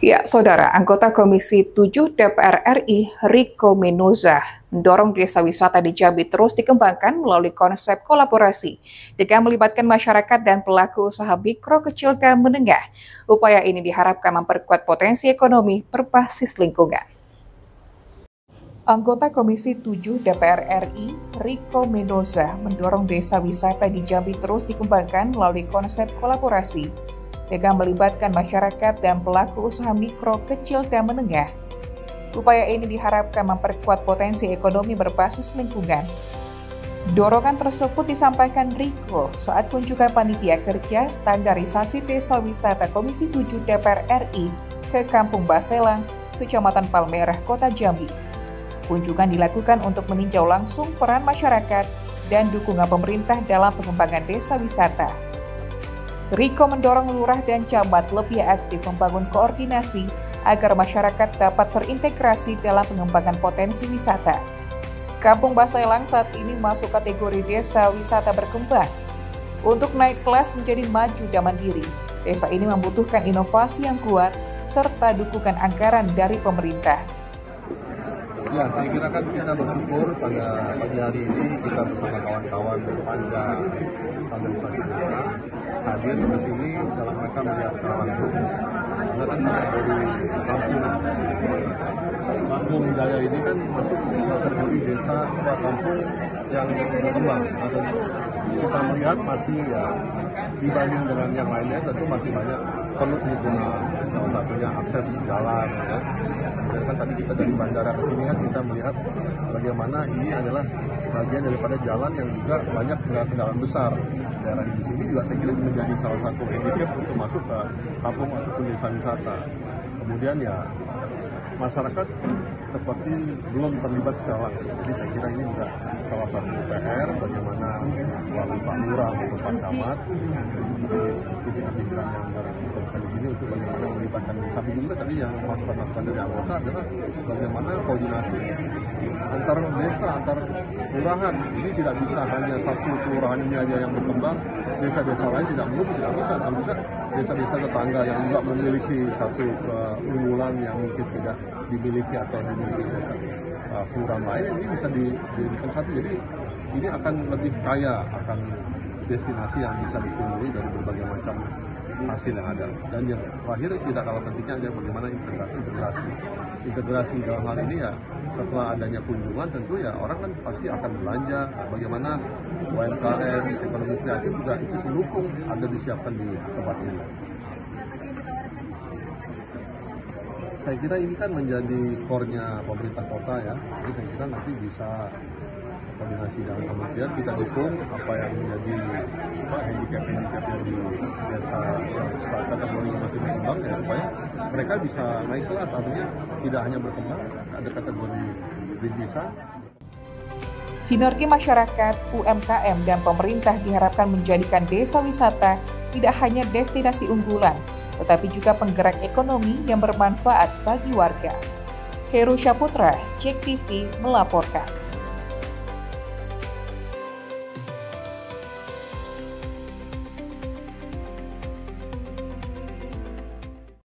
Ya, Saudara, anggota Komisi 7 DPR RI, Riko Menoza, mendorong desa wisata di Jambi terus dikembangkan melalui konsep kolaborasi dengan melibatkan masyarakat dan pelaku usaha mikro, kecil, dan menengah. Upaya ini diharapkan memperkuat potensi ekonomi berbasis lingkungan. Anggota Komisi 7 DPR RI, Riko Menoza, mendorong desa wisata di Jambi terus dikembangkan melalui konsep kolaborasi dengan melibatkan masyarakat dan pelaku usaha mikro, kecil, dan menengah. Upaya ini diharapkan memperkuat potensi ekonomi berbasis lingkungan. Dorongan tersebut disampaikan Riko saat kunjungan panitia kerja standarisasi desa wisata Komisi 7 DPR RI ke Kampung Baselang, Kecamatan Palmerah, Kota Jambi. Kunjungan dilakukan untuk meninjau langsung peran masyarakat dan dukungan pemerintah dalam pengembangan desa wisata. Riko mendorong lurah dan camat lebih aktif membangun koordinasi agar masyarakat dapat terintegrasi dalam pengembangan potensi wisata. Kampung Baselang saat ini masuk kategori desa wisata berkembang. Untuk naik kelas menjadi maju dan mandiri, desa ini membutuhkan inovasi yang kuat serta dukungan anggaran dari pemerintah. Ya, saya kira kan kita bersyukur pada pagi hari ini kita bersama kawan-kawan Panja Standarisasi Desa hadir ke sini dalam mereka melihat langsung. Karena kan dari Kampung Jaya ini kan masuk kategori desa kampung yang berkembang. Atau kita melihat masih ya dibanding dengan yang lainnya tentu masih banyak perlu lingkungan, salah satunya akses jalan. Ya. Dan kan tadi kita dari bandara ke sini kan kita melihat bagaimana ini adalah bagian daripada jalan yang juga banyak kendaraan besar. Daerah di sini juga saya kira menjadi salah satu handicap untuk masuk ke kampung ataupun desa wisata. Kemudian ya masyarakat seperti belum terlibat secara langsung. Jadi saya kira ini juga salah satu PR bagaimana melalui Pak Lurah maupun Pak Camat, pimpinan-pimpinan yang berada di sini untuk bagaimana melibatkan desa. Juga tadi yang masukan-masukan dari anggota adalah bagaimana koordinasi antar desa, antar kelurahan. Ini tidak bisa hanya satu kelurahan ini aja yang berkembang, desa-desa lain tidak bisa. Kalau bisa desa-desa tetangga yang juga memiliki satu keunggulan yang mungkin tidak dimiliki atau dimiliki desa kelurahan lain, ini bisa dijadikan satu. Jadi ini akan lebih kaya, akan destinasi yang bisa dikunjungi dari berbagai macam hasil yang ada. Dan yang terakhir tidak kalah pentingnya adalah bagaimana integrasi dalam hal ini ya. Setelah adanya kunjungan tentu ya orang kan pasti akan belanja, bagaimana UMKM, ekonomi kreatif juga ikut mendukung agar disiapkan di tempat ini. Saya kira ini kan menjadi core-nya pemerintah kota ya, jadi saya kira nanti bisa koordinasi dengan kementerian, kita dukung apa yang menjadi handicap yang di desa kategori masih berkembang ya, supaya mereka bisa naik kelas, artinya tidak hanya berkembang, ada kategori bisa. Sinergi masyarakat, UMKM, dan pemerintah diharapkan menjadikan desa wisata tidak hanya destinasi unggulan, tetapi juga penggerak ekonomi yang bermanfaat bagi warga. Heru Syaputra, JEK TV melaporkan.